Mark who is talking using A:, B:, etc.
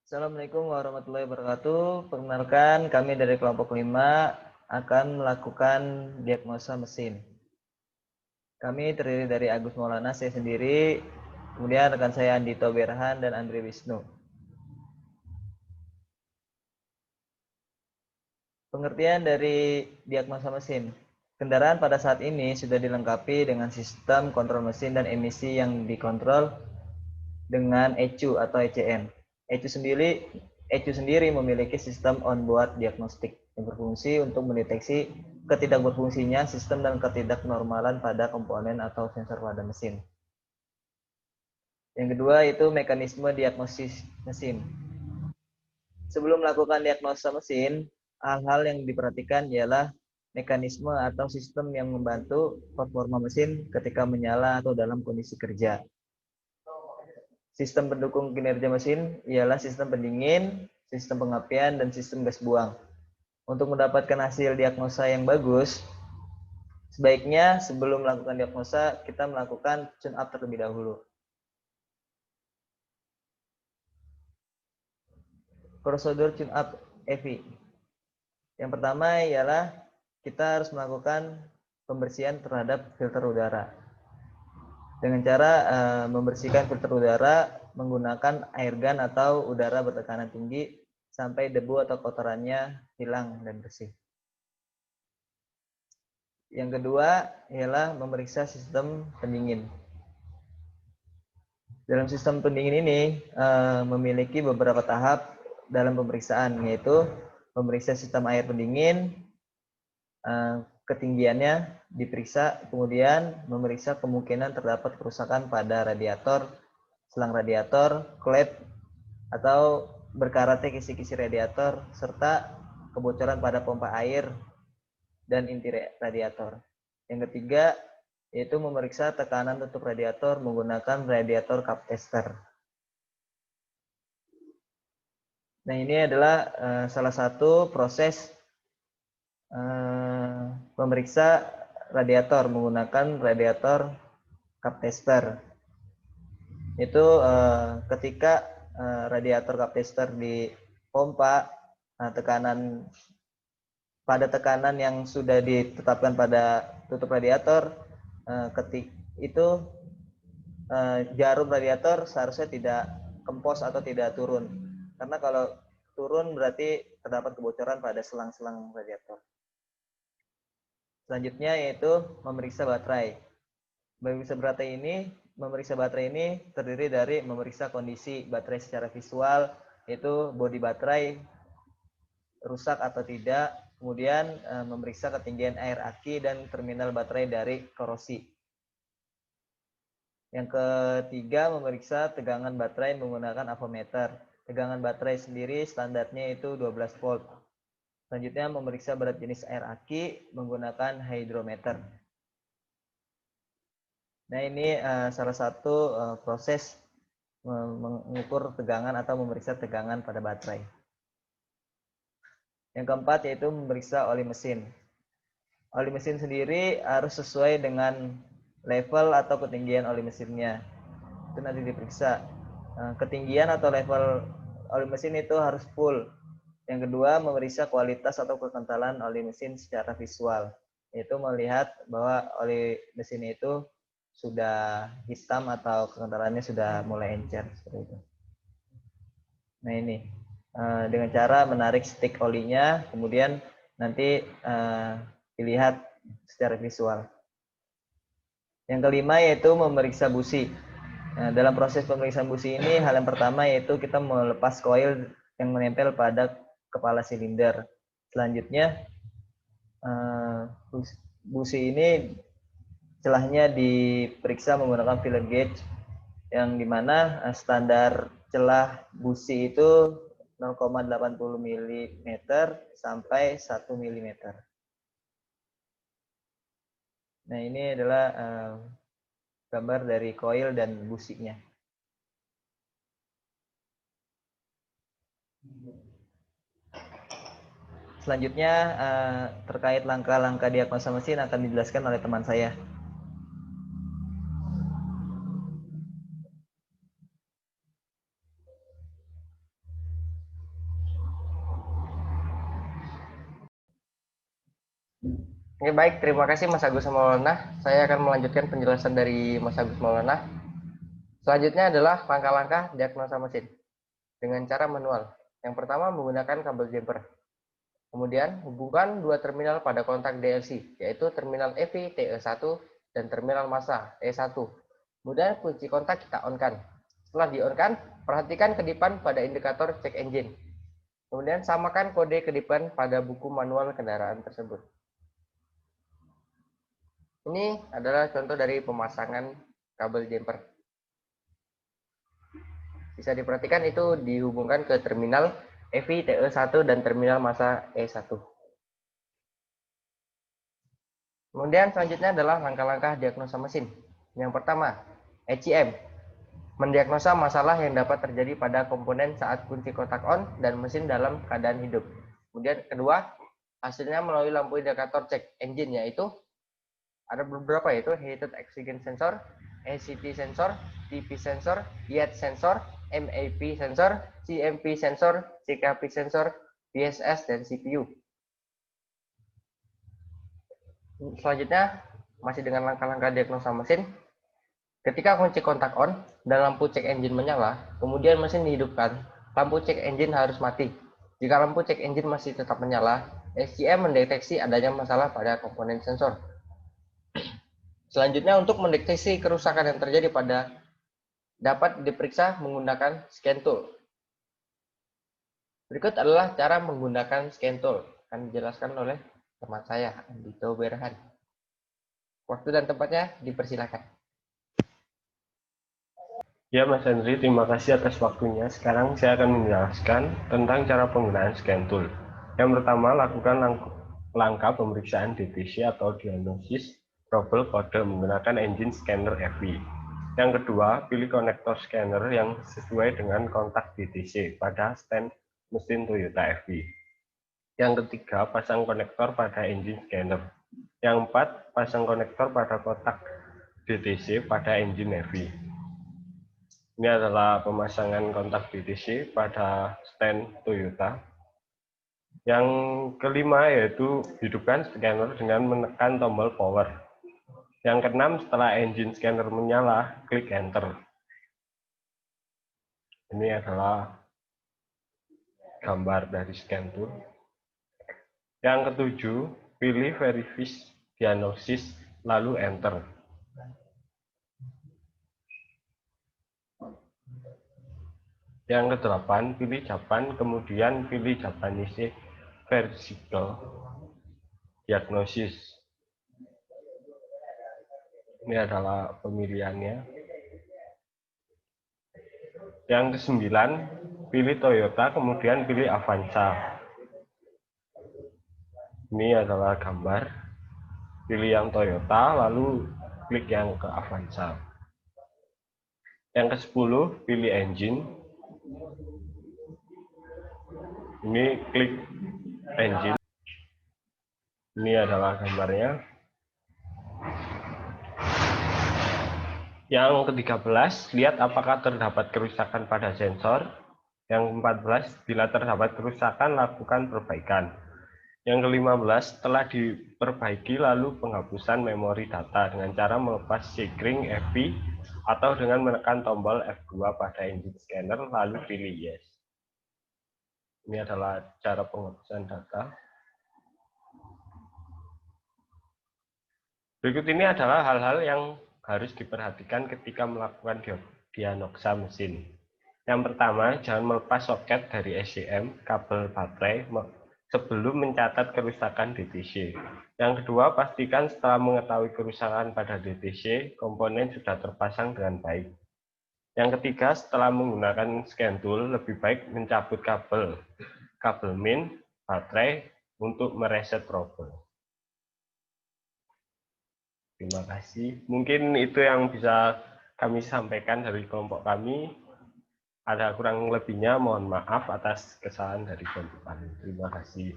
A: Assalamualaikum warahmatullahi wabarakatuh. Perkenalkan, kami dari kelompok 5 akan melakukan diagnosa mesin. Kami terdiri dari Agus Maulana, saya sendiri, kemudian rekan saya Andito Berhan dan Andri Wisnu. Pengertian dari diagnosa mesin. Kendaraan pada saat ini sudah dilengkapi dengan sistem kontrol mesin dan emisi yang dikontrol dengan ECU atau ECN. ECU sendiri memiliki sistem onboard diagnostik yang berfungsi untuk mendeteksi ketidakberfungsinya sistem dan ketidaknormalan pada komponen atau sensor pada mesin. Yang kedua itu mekanisme diagnosis mesin. Sebelum melakukan diagnosa mesin, hal-hal yang diperhatikan ialah mekanisme atau sistem yang membantu performa mesin ketika menyala atau dalam kondisi kerja. Sistem pendukung kinerja mesin ialah sistem pendingin, sistem pengapian, dan sistem gas buang. Untuk mendapatkan hasil diagnosa yang bagus, sebaiknya sebelum melakukan diagnosa, kita melakukan tune up terlebih dahulu. Prosedur tune up EV. Yang pertama ialah kita harus melakukan pembersihan terhadap filter udara. Dengan cara membersihkan filter udara menggunakan air gun atau udara bertekanan tinggi sampai debu atau kotorannya hilang dan bersih. Yang kedua ialah memeriksa sistem pendingin. Dalam sistem pendingin ini memiliki beberapa tahap dalam pemeriksaan, yaitu memeriksa sistem air pendingin, ketinggiannya diperiksa, kemudian memeriksa kemungkinan terdapat kerusakan pada radiator, selang radiator, klep, atau berkaratnya kisi-kisi radiator, serta kebocoran pada pompa air dan inti radiator. Yang ketiga yaitu memeriksa tekanan tutup radiator menggunakan radiator cup tester. Nah, ini adalah salah satu proses memeriksa radiator menggunakan radiator cup tester. Itu ketika radiator cup tester dipompa, pada tekanan yang sudah ditetapkan pada tutup radiator, jarum radiator seharusnya tidak kempos atau tidak turun, karena kalau turun berarti terdapat kebocoran pada selang-selang radiator. Selanjutnya yaitu memeriksa baterai. Memeriksa baterai ini terdiri dari memeriksa kondisi baterai secara visual, yaitu bodi baterai rusak atau tidak, kemudian memeriksa ketinggian air aki dan terminal baterai dari korosi. Yang ketiga, memeriksa tegangan baterai menggunakan avometer. Tegangan baterai sendiri standarnya itu 12 volt. Selanjutnya, memeriksa berat jenis air aki menggunakan hidrometer. Nah, ini salah satu proses mengukur tegangan atau memeriksa tegangan pada baterai. Yang keempat yaitu memeriksa oli mesin. Oli mesin sendiri harus sesuai dengan level atau ketinggian oli mesinnya. Itu nanti diperiksa. Ketinggian atau level oli mesin itu harus full. Yang kedua, memeriksa kualitas atau kekentalan oli mesin secara visual, yaitu melihat bahwa oli mesin itu sudah hitam atau kekentalannya sudah mulai encer seperti itu. Nah, ini dengan cara menarik stick olinya, kemudian nanti dilihat secara visual. Yang kelima yaitu memeriksa busi. Nah, dalam proses pemeriksaan busi ini, hal yang pertama yaitu kita melepas koil yang menempel pada kepala silinder. Selanjutnya, busi ini celahnya diperiksa menggunakan filler gauge, yang dimana standar celah busi itu 0,80 mm sampai 1 mm. Nah, ini adalah gambar dari koil dan businya. Selanjutnya terkait langkah-langkah diagnosa mesin akan dijelaskan oleh teman saya.
B: Oke, baik, terima kasih Mas Agus Maulana. Saya akan melanjutkan penjelasan dari Mas Agus Maulana. Selanjutnya adalah langkah-langkah diagnosa mesin dengan cara manual. Yang pertama menggunakan kabel jumper. Kemudian hubungkan dua terminal pada kontak DLC, yaitu terminal EV TE1 dan terminal massa E1. Kemudian kunci kontak kita on-kan. Setelah di-on-kan, perhatikan kedipan pada indikator check engine. Kemudian samakan kode kedipan pada buku manual kendaraan tersebut. Ini adalah contoh dari pemasangan kabel jumper. Bisa diperhatikan itu dihubungkan ke terminal EV TE1 dan terminal massa E1. Kemudian selanjutnya adalah langkah-langkah diagnosa mesin. Yang pertama, ECM. Mendiagnosa masalah yang dapat terjadi pada komponen saat kunci kontak on dan mesin dalam keadaan hidup. Kemudian kedua, hasilnya melalui lampu indikator check engine, yaitu ada beberapa, yaitu heated oxygen sensor, ACT sensor, TP sensor, YET sensor, MAP sensor, CMP sensor, CKP sensor, BSS, dan CPU. Selanjutnya, masih dengan langkah-langkah diagnosa mesin. Ketika kunci kontak on dan lampu cek engine menyala, kemudian mesin dihidupkan, lampu cek engine harus mati. Jika lampu cek engine masih tetap menyala, SCM mendeteksi adanya masalah pada komponen sensor. Selanjutnya, untuk mendeteksi kerusakan yang terjadi pada dapat diperiksa menggunakan scan tool. Berikut adalah cara menggunakan scan tool, akan dijelaskan oleh teman saya, Andito Berhan. Waktu dan tempatnya dipersilakan.
C: Ya Mas Henry, terima kasih atas waktunya. Sekarang saya akan menjelaskan tentang cara penggunaan scan tool. Yang pertama, lakukan langkah pemeriksaan DTC atau diagnosis trouble kode menggunakan engine scanner EV. Yang kedua, pilih konektor scanner yang sesuai dengan kontak DTC pada stand mesin Toyota EV. Yang ketiga, pasang konektor pada engine scanner. Yang keempat, pasang konektor pada kotak DTC pada engine EV. Ini adalah pemasangan kontak DTC pada stand Toyota. Yang kelima yaitu hidupkan scanner dengan menekan tombol power. Yang keenam, setelah engine scanner menyala, klik enter. Ini adalah gambar dari scan tool. Yang ketujuh, pilih verify diagnosis, lalu enter. Yang kedelapan, pilih Japan, kemudian pilih Japanese Vertical Diagnosis. Ini adalah pemilihannya. Yang kesembilan, pilih Toyota, kemudian pilih Avanza. Ini adalah gambar. Pilih yang Toyota, lalu klik yang ke Avanza. Yang ke-10, pilih engine. Ini klik engine. Ini adalah gambarnya. Yang ke-13, lihat apakah terdapat kerusakan pada sensor. Yang ke-14, bila terdapat kerusakan, lakukan perbaikan. Yang ke-15, setelah diperbaiki, lalu penghapusan memori data dengan cara melepas sekring EV atau dengan menekan tombol F2 pada engine scanner, lalu pilih yes. Ini adalah cara penghapusan data. Berikut ini adalah hal-hal yang harus diperhatikan ketika melakukan diagnosa mesin. Yang pertama, jangan melepas soket dari SCM, kabel baterai, sebelum mencatat kerusakan DTC. Yang kedua, pastikan setelah mengetahui kerusakan pada DTC, komponen sudah terpasang dengan baik. Yang ketiga, setelah menggunakan scan tool, lebih baik mencabut kabel min, baterai untuk mereset trouble. Terima kasih. Mungkin itu yang bisa kami sampaikan dari kelompok kami. Ada kurang lebihnya, mohon maaf atas kesalahan dari kelompok kami. Terima kasih.